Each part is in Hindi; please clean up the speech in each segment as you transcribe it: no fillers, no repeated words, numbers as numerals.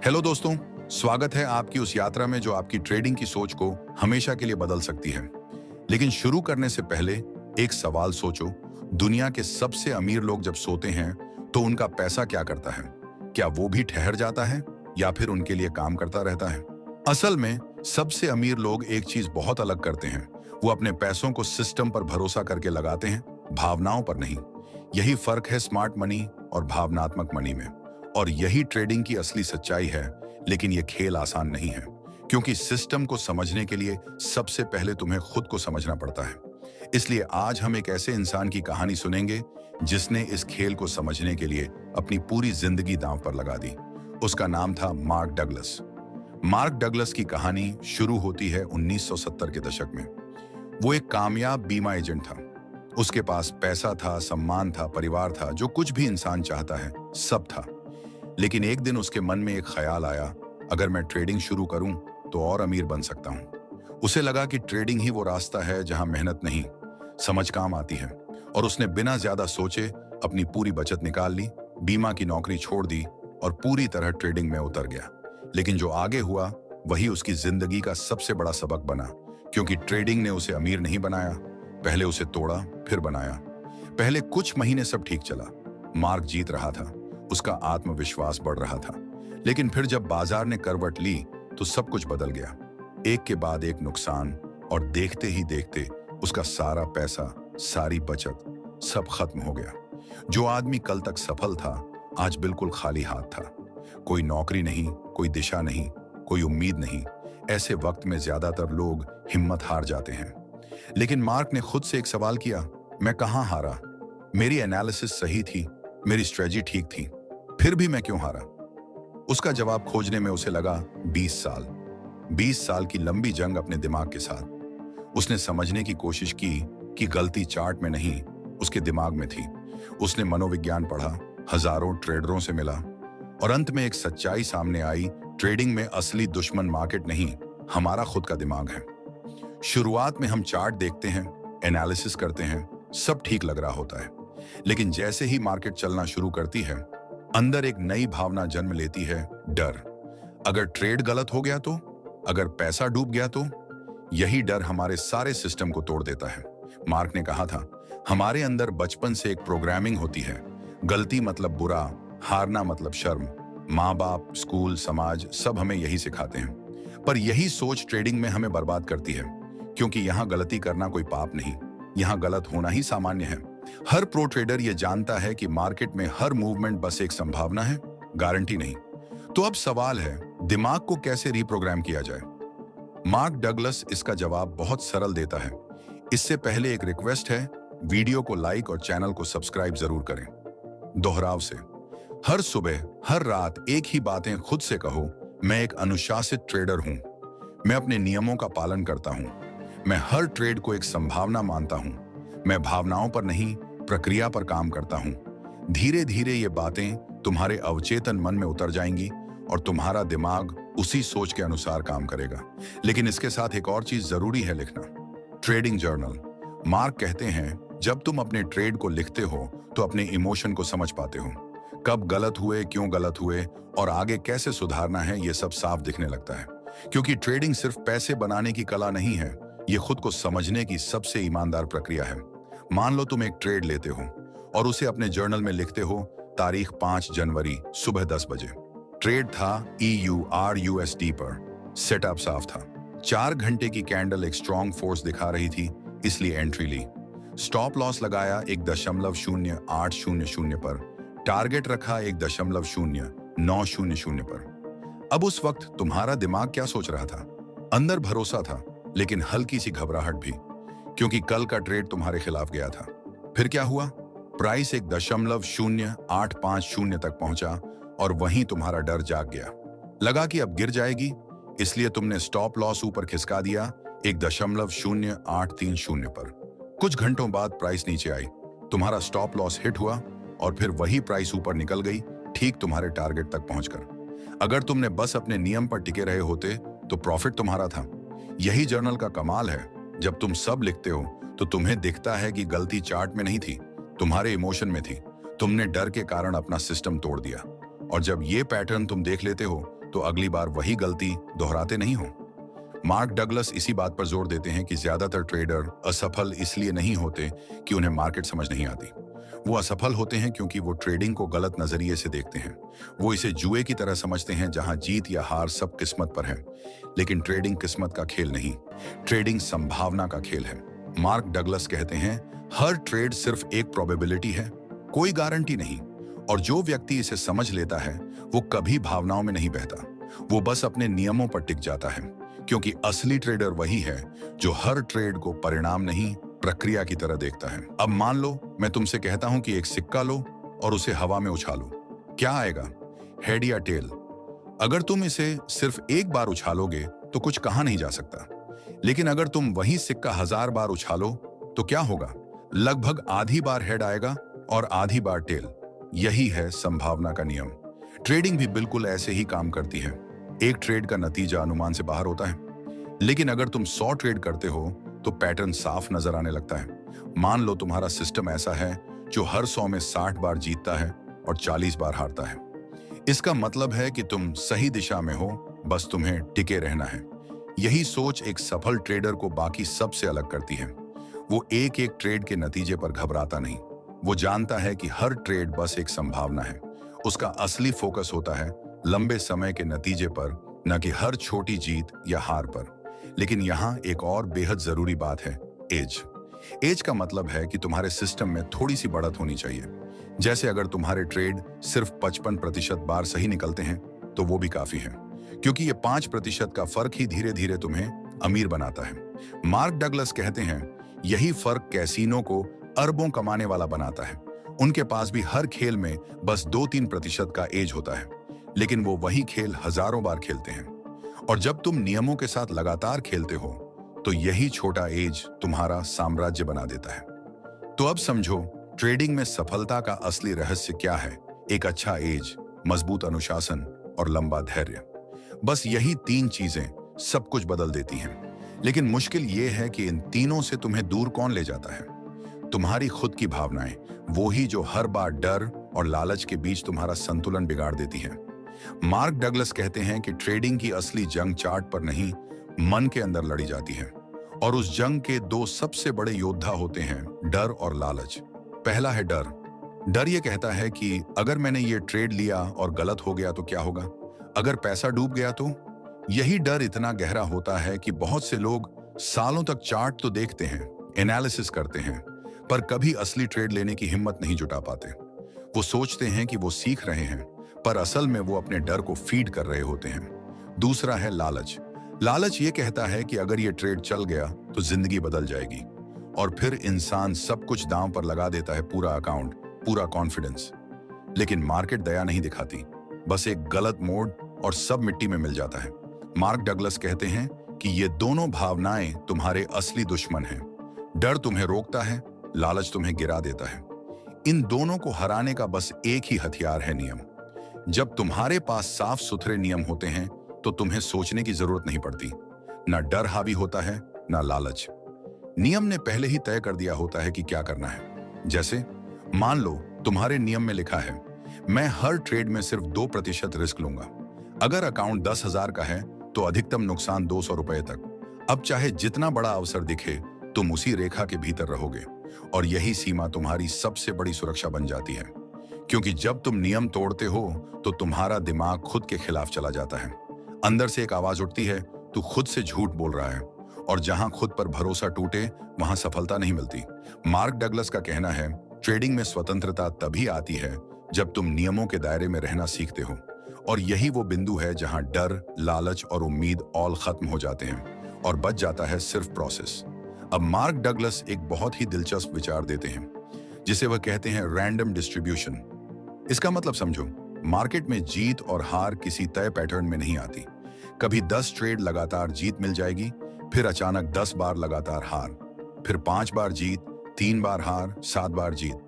हेलो दोस्तों, स्वागत है आपकी उस यात्रा में जो आपकी ट्रेडिंग की सोच को हमेशा के लिए बदल सकती है। लेकिन शुरू करने से पहले एक सवाल सोचो। दुनिया के सबसे अमीर लोग जब सोते हैं तो उनका पैसा क्या करता है? क्या वो भी ठहर जाता है या फिर उनके लिए काम करता रहता है? असल में सबसे अमीर लोग एक चीज बहुत अलग करते हैं। वो अपने पैसों को सिस्टम पर भरोसा करके लगाते हैं, भावनाओं पर नहीं। यही फर्क है स्मार्ट मनी और भावनात्मक मनी में। और यही ट्रेडिंग की असली सच्चाई है। लेकिन यह खेल आसान नहीं है, क्योंकि सिस्टम को समझने के लिए सबसे पहले तुम्हें खुद को समझना पड़ता है। इसलिए आज हम एक ऐसे इंसान की कहानी सुनेंगे जिसने इस खेल को समझने के लिए अपनी पूरी जिंदगी दांव पर लगा दी। उसका नाम था मार्क डगलस। मार्क डगलस की कहानी शुरू होती है 1970 के दशक में। वो एक कामयाब बीमा एजेंट था। उसके पास पैसा था, सम्मान था, परिवार था, जो कुछ भी इंसान चाहता है सब था। लेकिन एक दिन उसके मन में एक ख्याल आया, अगर मैं ट्रेडिंग शुरू करूं तो और अमीर बन सकता हूं। उसे लगा कि ट्रेडिंग ही वो रास्ता है जहां मेहनत नहीं, समझ काम आती है। और उसने बिना ज्यादा सोचे अपनी पूरी बचत निकाल ली, बीमा की नौकरी छोड़ दी और पूरी तरह ट्रेडिंग में उतर गया। लेकिन जो आगे हुआ वही उसकी जिंदगी का सबसे बड़ा सबक बना, क्योंकि ट्रेडिंग ने उसे अमीर नहीं बनाया, पहले उसे तोड़ा फिर बनाया। पहले कुछ महीने सब ठीक चला, मार्क जीत रहा था, उसका आत्मविश्वास बढ़ रहा था। लेकिन फिर जब बाजार ने करवट ली तो सब कुछ बदल गया। एक के बाद एक नुकसान, और देखते ही देखते उसका सारा पैसा, सारी बचत, सब खत्म हो गया। जो आदमी कल तक सफल था आज बिल्कुल खाली हाथ था। कोई नौकरी नहीं, कोई दिशा नहीं, कोई उम्मीद नहीं। ऐसे वक्त में ज्यादातर लोग हिम्मत हार जाते हैं। लेकिन मार्क ने खुद से एक सवाल किया, मैं कहां हारा? मेरी एनालिसिस सही थी, मेरी स्ट्रेटजी ठीक थी, फिर भी मैं क्यों हारा? उसका जवाब खोजने में उसे लगा 20 साल। 20 साल की लंबी जंग अपने दिमाग के साथ। उसने समझने की कोशिश की कि गलती चार्ट में नहीं, उसके दिमाग में थी। उसने मनोविज्ञान पढ़ा, हजारों ट्रेडरों से मिला, और अंत में एक सच्चाई सामने आई, ट्रेडिंग में असली दुश्मन मार्केट नहीं, हमारा खुद का दिमाग है। शुरुआत में हम चार्ट देखते हैं, एनालिसिस करते हैं, सब ठीक लग रहा होता है। लेकिन जैसे ही मार्केट चलना शुरू करती है, अंदर एक नई भावना जन्म लेती है, डर। अगर ट्रेड गलत हो गया तो, अगर पैसा डूब गया तो? यही डर हमारे सारे सिस्टम को तोड़ देता है। मार्क ने कहा था, हमारे अंदर बचपन से एक प्रोग्रामिंग होती है, गलती मतलब बुरा, हारना मतलब शर्म। माँ बाप, स्कूल, समाज सब हमें यही सिखाते हैं। पर यही सोच ट्रेडिंग में हमें बर्बाद करती है, क्योंकि यहाँ गलती करना कोई पाप नहीं, यहाँ गलत होना ही सामान्य है। हर प्रो ट्रेडर ये जानता है कि मार्केट में हर मूवमेंट बस एक संभावना है, गारंटी नहीं। तो अब सवाल है, दिमाग को कैसे रिप्रोग्राम किया जाए? मार्क डगलस इसका जवाब बहुत सरल देता है। इससे पहले एक रिक्वेस्ट है, वीडियो को लाइक और चैनल को सब्सक्राइब जरूर करें। दोहराव से, हर सुबह हर रात एक ही बातें खुद से कहो, मैं एक अनुशासित ट्रेडर हूं, मैं अपने नियमों का पालन करता हूं, मैं हर ट्रेड को एक संभावना मानता हूं, मैं भावनाओं पर नहीं प्रक्रिया पर काम करता हूं। धीरे धीरे ये बातें तुम्हारे अवचेतन मन में उतर जाएंगी और तुम्हारा दिमाग उसी सोच के अनुसार काम करेगा। लेकिन इसके साथ एक और चीज जरूरी है लिखना, ट्रेडिंग जर्नल। मार्क कहते हैं, जब तुम अपने ट्रेड को लिखते हो तो अपने इमोशन को समझ पाते हो। कब गलत हुए, क्यों गलत हुए और आगे कैसे सुधारना है, ये सब साफ दिखने लगता है। क्योंकि ट्रेडिंग सिर्फ पैसे बनाने की कला नहीं है, ये खुद को समझने की सबसे ईमानदार प्रक्रिया है। मान लो तुम एक ट्रेड लेते हो और उसे अपने जर्नल में लिखते हो, तारीख 5 जनवरी सुबह 10 बजे। ट्रेड था EURUSD पर, सेटअप साफ था। 4 घंटे की कैंडल एक स्ट्रॉन्ग फोर्स दिखा रही थी, इसलिए एंट्री ली। स्टॉप लॉस लगाया 1.0800 पर, टारगेट रखा 1.0900 पर। अब उस वक्त तुम्हारा दिमाग क्या सोच रहा था? अंदर भरोसा था, लेकिन हल्की सी घबराहट भी, क्योंकि कल का ट्रेड तुम्हारे खिलाफ गया था। फिर क्या हुआ? प्राइस 1.0850 तक पहुंचा और वहीं तुम्हारा डर जाग गया। लगा कि अब गिर जाएगी, इसलिए तुमने स्टॉप लॉस ऊपर खिसका दिया 1.0830 पर। कुछ घंटों बाद प्राइस नीचे आई, तुम्हारा स्टॉप लॉस हिट हुआ और फिर वही प्राइस ऊपर निकल गई, ठीक तुम्हारे टारगेट तक पहुंचकर। अगर तुमने बस अपने नियम पर टिके रहे होते तो प्रॉफिट तुम्हारा था। यही जर्नल का कमाल है, जब तुम सब लिखते हो तो तुम्हें दिखता है कि गलती चार्ट में नहीं थी, तुम्हारे इमोशन में थी। तुमने डर के कारण अपना सिस्टम तोड़ दिया। और जब ये पैटर्न तुम देख लेते हो तो अगली बार वही गलती दोहराते नहीं हो। मार्क डगलस इसी बात पर जोर देते हैं कि ज्यादातर ट्रेडर असफल इसलिए नहीं होते कि उन्हें मार्केट समझ नहीं आती। वो असफल होते हैं क्योंकि वो ट्रेडिंग को गलत नजरिए से देखते हैं। वो इसे जुए की तरह समझते हैं जहां जीत या हार सब किस्मत पर है। लेकिन ट्रेडिंग किस्मत का खेल नहीं, ट्रेडिंग संभावना का खेल है। मार्क डगलस कहते हैं हर ट्रेड सिर्फ एक प्रोबेबिलिटी है, कोई गारंटी नहीं। और जो व्यक्ति इसे समझ लेता है वो कभी भावनाओं में नहीं बहता, वो बस अपने नियमों पर टिक जाता है। क्योंकि असली ट्रेडर वही है जो हर ट्रेड को परिणाम नहीं प्रक्रिया की तरह देखता है। अब मान लो मैं तुमसे कहता हूं कि एक सिक्का लो और उसे हवा में उछालो, क्या आएगा, हेड या टेल? अगर तुम इसे सिर्फ एक बार उछालोगे तो कुछ कहा नहीं जा सकता। लेकिन अगर तुम वही सिक्का 1000 बार उछालो तो क्या होगा? लगभग आधी बार हेड आएगा और आधी बार टेल। यही है संभावना का नियम। ट्रेडिंग भी बिल्कुल ऐसे ही काम करती है। एक ट्रेड का नतीजा अनुमान से बाहर होता है, लेकिन अगर तुम 100 ट्रेड करते हो तो पैटर्न साफ नजर आने लगता है। मान लो तुम्हारा सिस्टम ऐसा है जो हर 100 में 60 बार जीतता है और 40 बार हारता है। इसका मतलब है कि तुम सही दिशा में हो, बस तुम्हें टिके रहना है। यही सोच एक सफल ट्रेडर को बाकी सबसे अलग करती है। वो एक एक ट्रेड के नतीजे पर घबराता नहीं, वो जानता है कि हर ट्रेड बस एक संभावना है। उसका असली फोकस होता है लंबे समय के नतीजे पर, न कि हर छोटी जीत या हार पर। लेकिन यहाँ एक और बेहद जरूरी बात है, एज। एज का मतलब है कि तुम्हारे सिस्टम में थोड़ी सी बढ़त होनी चाहिए। जैसे अगर तुम्हारे ट्रेड सिर्फ 55% बार सही निकलते हैं तो वो भी काफी है, क्योंकि ये 5% का फर्क ही धीरे धीरे तुम्हें अमीर बनाता है। मार्क डगलस कहते हैं यही फर्क कैसीनो को अरबों कमाने वाला बनाता है। उनके पास भी हर खेल में बस 2-3% का एज होता है, लेकिन वो वही खेल हजारों बार खेलते हैं। और जब तुम नियमों के साथ लगातार खेलते हो तो यही छोटा एज तुम्हारा साम्राज्य बना देता है। तो अब समझो ट्रेडिंग में सफलता का असली रहस्य क्या है। एक अच्छा एज, मजबूत अनुशासन और लंबा धैर्य। बस यही 3 चीजें सब कुछ बदल देती हैं। लेकिन मुश्किल ये है कि इन तीनों से तुम्हें दूर कौन ले जाता है? तुम्हारी खुद की भावनाएं, वो ही जो हर बार डर और लालच के बीच तुम्हारा संतुलन बिगाड़ देती है। मार्क डगलस कहते हैं कि ट्रेडिंग की असली जंग चार्ट पर नहीं, मन के अंदर लड़ी जाती है। और उस जंग के 2 सबसे बड़े योद्धा होते हैं, डर और लालच। पहला है डर। डर ये कहता है कि अगर मैंने ये ट्रेड लिया और गलत हो गया तो क्या होगा? अगर पैसा डूब गया तो? यही डर इतना गहरा होता है कि बहुत से लोग सालों तक चार्ट तो देखते हैं, एनालिसिस करते हैं, पर कभी असली ट्रेड लेने की हिम्मत नहीं जुटा पाते। वो सोचते हैं कि वो सीख रहे हैं, पर असल में वो अपने डर को फीड कर रहे होते हैं। दूसरा है लालच। लालच ये कहता है कि अगर ये ट्रेड चल गया तो जिंदगी बदल जाएगी, और फिर इंसान सब कुछ दांव पर लगा देता है, पूरा अकाउंट, पूरा कॉन्फिडेंस। लेकिन मार्केट दया नहीं दिखाती, बस एक गलत मोड़ और सब मिट्टी में मिल जाता है। मार्क डगलस कहते हैं कि ये दोनों भावनाएं तुम्हारे असली दुश्मन हैं। डर तुम्हें रोकता है, लालच तुम्हें गिरा देता है। इन दोनों को हराने का बस एक ही हथियार है, नियम। जब तुम्हारे पास साफ सुथरे नियम होते हैं तो तुम्हें सोचने की जरूरत नहीं पड़ती। ना डर हावी होता है, ना लालच। नियम ने पहले ही तय कर दिया होता है कि क्या करना है। जैसे मान लो तुम्हारे नियम में लिखा है, मैं हर ट्रेड में सिर्फ 2% रिस्क लूंगा। अगर अकाउंट 10,000 का है तो अधिकतम नुकसान 200 रुपए तक। अब चाहे जितना बड़ा अवसर दिखे, तुम उसी रेखा के भीतर रहोगे, और यही सीमा तुम्हारी सबसे बड़ी सुरक्षा बन जाती है। क्योंकि जब तुम नियम तोड़ते हो तो तुम्हारा दिमाग खुद के खिलाफ चला जाता है। अंदर से एक आवाज उठती है, तू खुद से झूठ बोल रहा है। और जहां खुद पर भरोसा टूटे वहां सफलता नहीं मिलती। मार्क डगलस का कहना है, ट्रेडिंग में स्वतंत्रता तभी आती है जब तुम नियमों के दायरे में रहना सीखते हो। और यही वो बिंदु है जहां डर, लालच और उम्मीद ऑल खत्म हो जाते हैं और बच जाता है सिर्फ प्रोसेस। अब मार्क डगलस एक बहुत ही दिलचस्प विचार देते हैं, जिसे वह कहते हैं रैंडम डिस्ट्रीब्यूशन। इसका मतलब समझो, मार्केट में जीत और हार किसी तय पैटर्न में नहीं आती। कभी 10 ट्रेड लगातार जीत मिल जाएगी, फिर अचानक 10 बार लगातार हार, फिर 5 बार जीत, 3 बार हार, 7 बार जीत।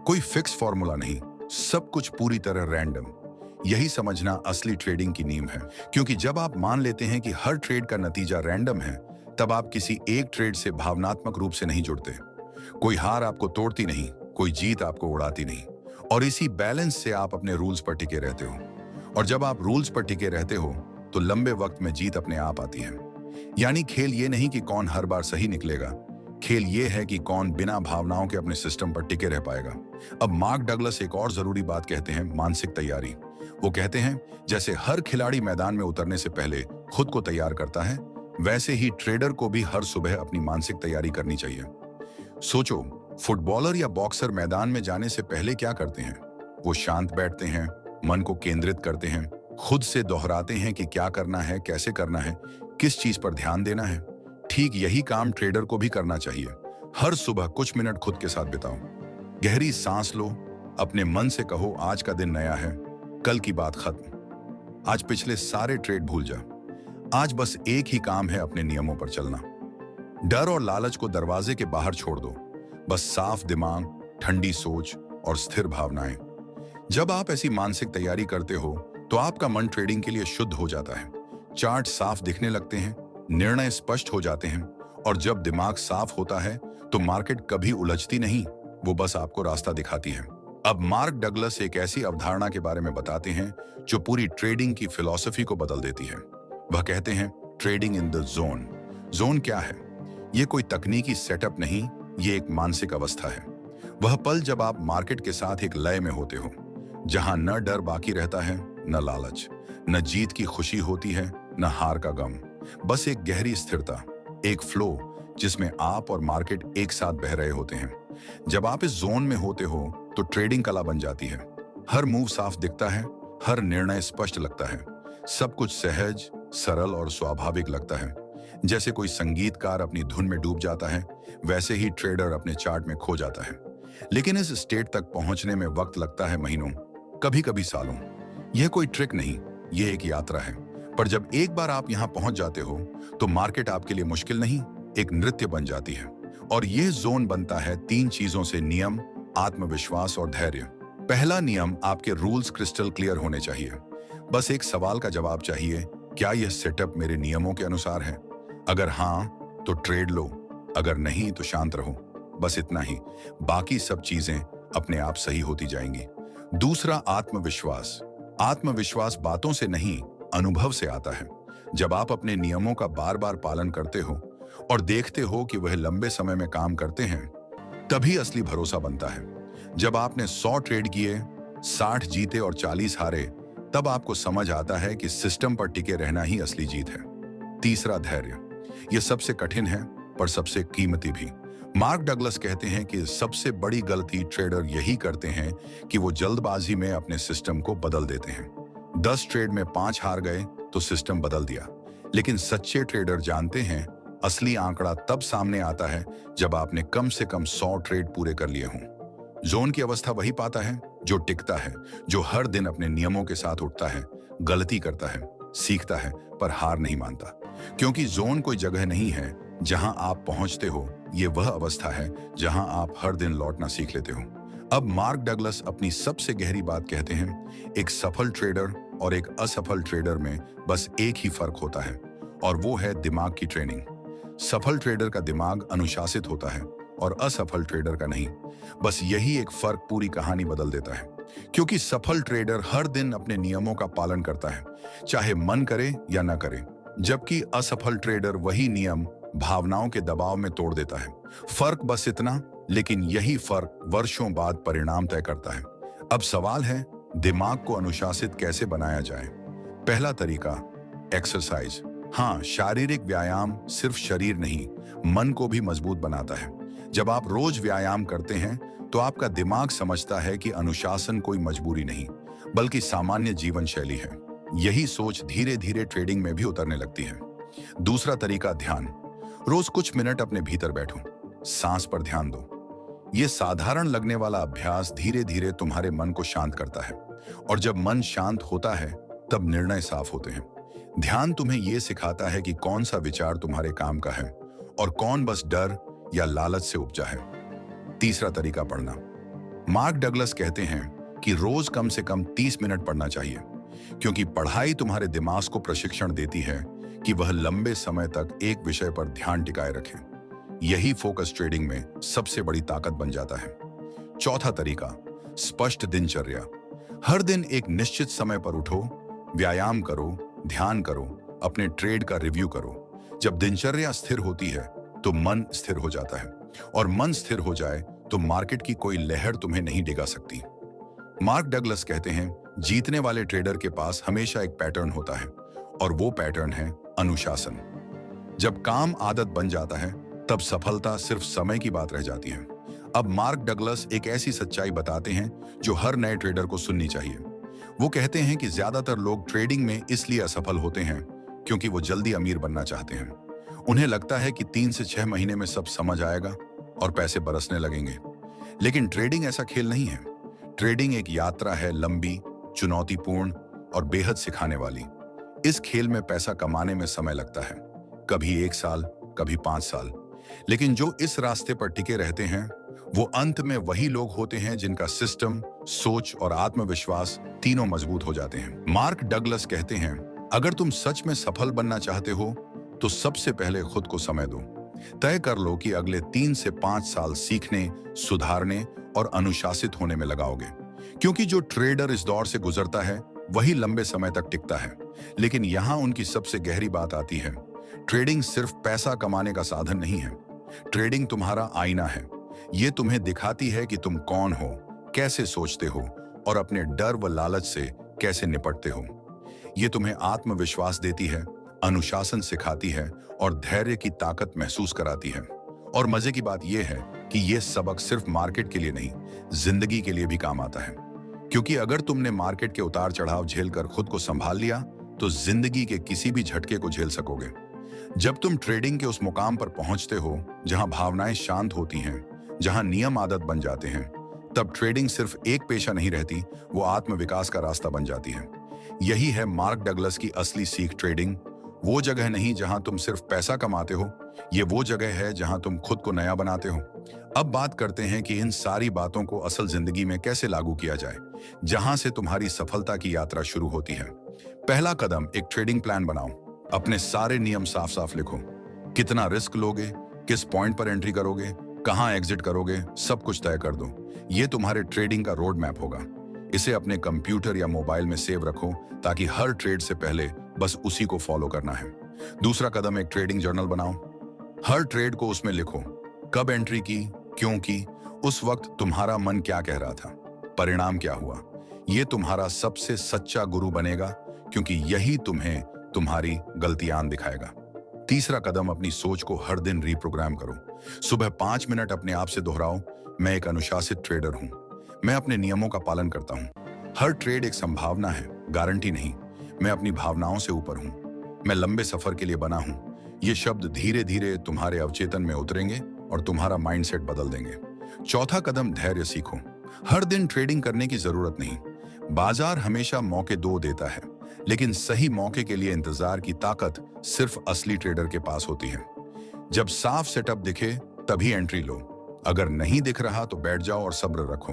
कोई फिक्स फॉर्मूला नहीं, सब कुछ पूरी तरह रैंडम। यही समझना असली ट्रेडिंग की नींव है। क्योंकि जब आप मान लेते हैं कि हर ट्रेड का नतीजा रैंडम है, तब आप किसी एक ट्रेड से भावनात्मक रूप से नहीं जुड़ते। कोई हार आपको तोड़ती नहीं, कोई जीत आपको उड़ाती नहीं, और इसी बैलेंस से आप अपने रूल्स पर टिके रहते हो। और जब आप रूल्स पर टिके रहते हो तो लंबे वक्त में जीत अपने आप आती है। यानी खेल ये नहीं कि कौन हर बार सही निकलेगा, खेल ये है कि कौन बिना भावनाओं के अपने सिस्टम पर टिके रह पाएगा। अब मार्क डगलस एक और जरूरी बात कहते हैं, मानसिक तैयारी। वो कहते हैं जैसे हर खिलाड़ी मैदान में उतरने से पहले खुद को तैयार करता है, वैसे ही ट्रेडर को भी हर सुबह अपनी मानसिक तैयारी करनी चाहिए। सोचो, फुटबॉलर या बॉक्सर मैदान में जाने से पहले क्या करते हैं? वो शांत बैठते हैं, मन को केंद्रित करते हैं, खुद से दोहराते हैं कि क्या करना है, कैसे करना है, किस चीज पर ध्यान देना है। ठीक यही काम ट्रेडर को भी करना चाहिए। हर सुबह कुछ मिनट खुद के साथ बिताओ, गहरी सांस लो, अपने मन से कहो आज का दिन नया है, कल की बात खत्म, आज पिछले सारे ट्रेड भूल जा। आज बस एक ही काम है, अपने नियमों पर चलना। डर और लालच को दरवाजे के बाहर छोड़ दो, बस साफ दिमाग, ठंडी सोच और स्थिर भावनाएं। जब आप ऐसी मानसिक तैयारी करते हो तो आपका मन ट्रेडिंग के लिए शुद्ध हो जाता है। चार्ट साफ दिखने लगते हैं, निर्णय स्पष्ट हो जाते हैं, और जब दिमाग साफ होता है तो मार्केट कभी उलझती नहीं, वो बस आपको रास्ता दिखाती है। अब मार्क डगलस एक ऐसी अवधारणा के बारे में बताते हैं जो पूरी ट्रेडिंग की फिलॉसफी को बदल देती है। वह कहते हैं trading in the zone. Zone क्या है? ये कोई तकनीकी सेटअप नहीं, ये एक मानसिक अवस्था है। वह पल जब आप मार्केट के साथ एक लय में होते हो, जहां न डर बाकी रहता है, न लालच, न जीत की खुशी होती है, न हार का गम। बस एक गहरी स्थिरता, एक फ्लो जिसमें आप और मार्केट एक साथ बह रहे होते हैं। जब आप इस जोन में होते हो तो ट्रेडिंग कला बन जाती है। हर मूव साफ दिखता है, हर निर्णय स्पष्ट लगता है, सब कुछ सहज, सरल और स्वाभाविक लगता है। जैसे कोई संगीतकार अपनी धुन में डूब जाता है, वैसे ही ट्रेडर अपने चार्ट में खो जाता है। लेकिन इस स्टेट तक पहुंचने में वक्त लगता है महीनों, कभी कभी सालों। यह कोई ट्रिक नहीं, यह एक यात्रा है। पर जब एक बार आप यहां पहुंच जाते हो तो मार्केट आपके लिए मुश्किल नहीं, एक नृत्य बन जाती है। और यह जोन बनता है 3 चीजों से: नियम, आत्मविश्वास और धैर्य। पहला नियम, आपके रूल्स क्रिस्टल क्लियर होने चाहिए। बस एक सवाल का जवाब चाहिए, क्या यह सेटअप मेरे नियमों के अनुसार है? अगर हां तो ट्रेड लो, अगर नहीं तो शांत रहो। बस इतना ही, बाकी सब चीजें अपने आप सही होती जाएंगी। दूसरा, आत्मविश्वास। आत्मविश्वास बातों से नहीं, अनुभव से आता है। जब आप अपने नियमों का बार बार पालन करते हो और देखते हो कि वह लंबे समय में काम करते हैं, तभी असली भरोसा बनता है। जब आपने 100 ट्रेड किए, 60 जीते और 40 हारे, तब आपको समझ आता है कि सिस्टम पर टिके रहना ही असली जीत है। तीसरा, धैर्य। यह सबसे कठिन है पर सबसे कीमती भी। मार्क डगलस कहते हैं कि सबसे बड़ी गलती ट्रेडर यही करते हैं कि वो जल्दबाजी में अपने सिस्टम को बदल देते हैं। 10 ट्रेड में 5 हार गए तो सिस्टम बदल दिया। लेकिन सच्चे ट्रेडर जानते हैं असली आंकड़ा तब सामने आता है जब आपने कम से कम 100 ट्रेड पूरे कर लिए हों। जोन की अवस्था वही पाता है जो टिकता है, जो हर दिन अपने नियमों के साथ उठता है, गलती करता है, सीखता है, पर हार नहीं मानता। क्योंकि जोन कोई जगह नहीं है जहां आप पहुंचते हो, ये वह अवस्था है जहां आप हर दिन लौटना सीख लेते हो। अब मार्क डगलस अपनी सबसे गहरी बात कहते हैं, एक सफल ट्रेडर और एक असफल ट्रेडर में बस एक ही फर्क होता है, और वो है दिमाग की ट्रेनिंग। सफल ट्रेडर का दिमाग अनुशासित होता है और असफल ट्रेडर का नहीं। बस यही एक फर्क पूरी कहानी बदल देता है। क्योंकि सफल ट्रेडर हर दिन अपने नियमों का पालन करता है, चाहे मन करे या ना करे, जबकि असफल ट्रेडर वही नियम भावनाओं के दबाव में तोड़ देता है। फर्क बस इतना, लेकिन यही फर्क वर्षों बाद परिणाम तय करता है। अब सवाल है, दिमाग को अनुशासित कैसे बनाया जाए? पहला तरीका, एक्सरसाइज। हाँ, शारीरिक व्यायाम सिर्फ शरीर नहीं, मन को भी मजबूत बनाता है। जब आप रोज व्यायाम करते हैं तो आपका दिमाग समझता है कि अनुशासन कोई मजबूरी नहीं, बल्कि सामान्य जीवन शैली है। यही सोच धीरे धीरे ट्रेडिंग में भी उतरने लगती है। दूसरा तरीका, ध्यान। रोज कुछ मिनट अपने भीतर बैठो, सांस पर ध्यान दो। ये साधारण लगने वाला अभ्यास धीरे धीरे तुम्हारे मन को शांत करता है, और जब मन शांत होता है तब निर्णय साफ होते हैं। ध्यान तुम्हें यह सिखाता है कि कौन सा विचार तुम्हारे काम का है और कौन बस डर या लालच से उपजा है। तीसरा तरीका, पढ़ना। मार्क डगलस कहते हैं कि रोज कम से कम 30 मिनट पढ़ना चाहिए, क्योंकि पढ़ाई तुम्हारे दिमाग को प्रशिक्षण देती है कि वह लंबे समय तक एक विषय पर ध्यान टिकाए रखे। यही फोकस ट्रेडिंग में सबसे बड़ी ताकत बन जाता है। चौथा तरीका, स्पष्ट दिनचर्या। हर दिन एक निश्चित समय पर उठो व्यायाम करो, ध्यान करो, अपने ट्रेड का रिव्यू करो। जब दिनचर्या स्थिर होती है तो मन स्थिर हो जाता है, और मन स्थिर हो जाए तो मार्केट की कोई लहर तुम्हें नहीं डिगा सकती। मार्क डगलस कहते हैं, जीतने वाले ट्रेडर के पास हमेशा एक पैटर्न होता है, और वो पैटर्न है अनुशासन। जब काम आदत बन जाता है तब सफलता सिर्फ समय की बात रह जाती है। अब मार्क डगलस एक ऐसी सच्चाई बताते हैं जो हर नए ट्रेडर को सुननी चाहिए। वो कहते हैं कि ज्यादातर लोग ट्रेडिंग में इसलिए असफल होते हैं क्योंकि वो जल्दी अमीर बनना चाहते हैं। उन्हें लगता है कि 3 से 6 महीने में सब समझ आएगा और पैसे बरसने लगेंगे। लेकिन ट्रेडिंग ऐसा खेल नहीं है। ट्रेडिंग एक यात्रा है, लंबी, चुनौतीपूर्ण और बेहद सिखाने वाली। इस खेल में पैसा कमाने में समय लगता है, कभी 1 साल, कभी 5 साल। लेकिन जो इस रास्ते पर टिके रहते हैं वो अंत में वही लोग होते हैं जिनका सिस्टम, सोच और आत्मविश्वास तीनों मजबूत हो जाते हैं। मार्क डगलस कहते हैं, अगर तुम सच में सफल बनना चाहते हो तो सबसे पहले खुद को समय दो। तय कर लो कि अगले 3 से 5 साल सीखने, सुधारने और अनुशासित होने में लगाओगे। क्योंकि जो ट्रेडर इस दौर से गुजरता है वही लंबे समय तक टिकता है। लेकिन यहाँ उनकी सबसे गहरी बात आती है। ट्रेडिंग सिर्फ पैसा कमाने का साधन नहीं है। ट्रेडिंग तुम्हारा आईना है। ये तुम्हें दिखाती है कि तुम कौन हो, कैसे सोचते हो और अपने डर व लालच से कैसे निपटते हो। ये तुम्हें आत्मविश्वास देती है, अनुशासन सिखाती है और धैर्य की ताकत महसूस कराती है। और मजे की बात यह है कि यह सबक सिर्फ मार्केट के लिए नहीं, जिंदगी के लिए भी काम आता है। क्योंकि अगर तुमने मार्केट के उतार चढ़ाव झेलकर खुद को संभाल लिया तो जिंदगी के किसी भी झटके को झेल सकोगे। जब तुम ट्रेडिंग के उस मुकाम पर पहुंचते हो जहां भावनाएं शांत होती हैं, जहां नियम आदत बन जाते हैं, तब ट्रेडिंग सिर्फ एक पेशा नहीं रहती, वो आत्मविकास का रास्ता बन जाती है। यही है मार्क डगलस की असली सीख। ट्रेडिंग वो जगह नहीं जहां तुम सिर्फ पैसा कमाते हो, ये वो जगह है जहां तुम खुद को नया बनाते हो। अब बात करते हैं कि इन सारी बातों को असल जिंदगी में कैसे लागू किया जाए, जहां से तुम्हारी सफलता की यात्रा शुरू होती है। पहला कदम, एक ट्रेडिंग प्लान बनाओ। अपने सारे नियम साफ साफ लिखो। कितना रिस्क लोगे, किस पॉइंट पर एंट्री करोगे, कहां एग्जिट करोगे, सब कुछ तय कर दो। ये तुम्हारे ट्रेडिंग का रोड मैप होगा। इसे अपने कंप्यूटर या मोबाइल में सेव रखो ताकि हर ट्रेड से पहले बस उसी को फॉलो करना है। दूसरा कदम, एक ट्रेडिंग जर्नल बनाओ। हर ट्रेड को उसमें लिखो। कब एंट्री की, क्यों की, उस वक्त तुम्हारा मन क्या कह रहा था, परिणाम क्या हुआ। यह तुम्हारा सबसे सच्चा गुरु बनेगा क्योंकि यही तुम्हें तुम्हारी गलतियां दिखाएगा। तीसरा कदम, अपनी सोच को हर दिन रीप्रोग्राम करो। सुबह 5 मिनट अपने आप से दोहराओ, मैं एक अनुशासित ट्रेडर हूं, मैं अपने नियमों का पालन करता हूं। हर ट्रेड एक संभावना है, गारंटी नहीं। मैं अपनी भावनाओं से ऊपर हूं, मैं लंबे सफर के लिए बना हूं। ये शब्द धीरे धीरे तुम्हारे अवचेतन में उतरेंगे और तुम्हारा माइंडसेट बदल देंगे। चौथा कदम, धैर्य सीखो। हर दिन ट्रेडिंग करने की जरूरत नहीं। बाजार हमेशा मौके दो देता है, लेकिन सही मौके के लिए इंतजार की ताकत सिर्फ असली ट्रेडर के पास होती है। जब साफ सेटअप दिखे तभी एंट्री लो, अगर नहीं दिख रहा तो बैठ जाओ और सब्र रखो।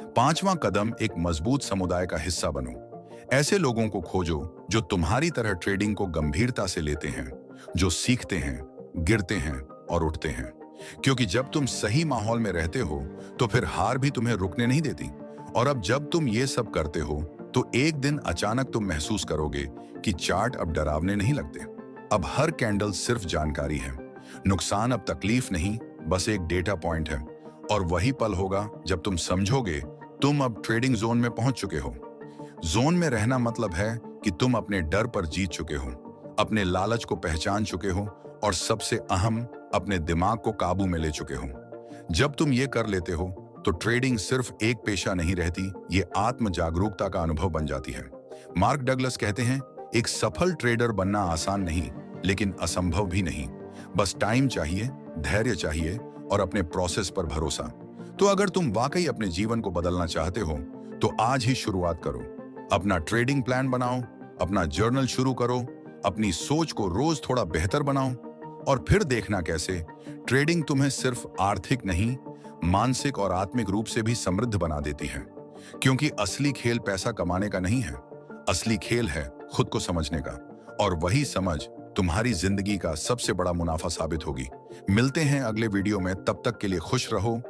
पांचवां कदम, एक मजबूत समुदाय का हिस्सा बनो। ऐसे लोगों को खोजो जो तुम्हारी तरह ट्रेडिंग को गंभीरता से लेते हैं, जो सीखते हैं, गिरते हैं और उठते हैं। क्योंकि जब तुम सही माहौल में रहते हो तो फिर हार भी तुम्हें रुकने नहीं देती। और अब जब तुम ये सब करते हो तो एक दिन अचानक तुम महसूस करोगे कि चार्ट अब डरावने नहीं लगते। अब हर कैंडल सिर्फ जानकारी है। नुकसान अब तकलीफ नहीं, बस एक डेटा पॉइंट है। और वही पल होगा जब तुम समझोगे तुम अब ट्रेडिंग जोन में पहुंच चुके हो। जोन में रहना मतलब है कि तुम अपने डर पर जीत चुके हो, अपने लालच को पहचान चुके हो और सबसे अहम, अपने दिमाग को काबू में ले चुके हो। जब तुम ये कर लेते हो तो ट्रेडिंग सिर्फ एक पेशा नहीं रहती, ये आत्म जागरूकता का अनुभव बन जाती है। मार्क डगलस कहते हैं, एक सफल ट्रेडर बनना आसान नहीं, लेकिन असंभव भी नहीं। बस टाइम चाहिए, धैर्य चाहिए और अपने प्रोसेस पर भरोसा। तो अगर तुम वाकई अपने जीवन को बदलना चाहते हो तो आज ही शुरुआत करो। अपना ट्रेडिंग प्लान बनाओ, अपना जर्नल शुरू करो, अपनी सोच को रोज थोड़ा बेहतर बनाओ और फिर देखना कैसे ट्रेडिंग तुम्हें सिर्फ आर्थिक नहीं, मानसिक और आत्मिक रूप से भी समृद्ध बना देती है। क्योंकि असली खेल पैसा कमाने का नहीं है, असली खेल है खुद को समझने का। और वही समझ तुम्हारी जिंदगी का सबसे बड़ा मुनाफा साबित होगी। मिलते हैं अगले वीडियो में, तब तक के लिए खुश रहो।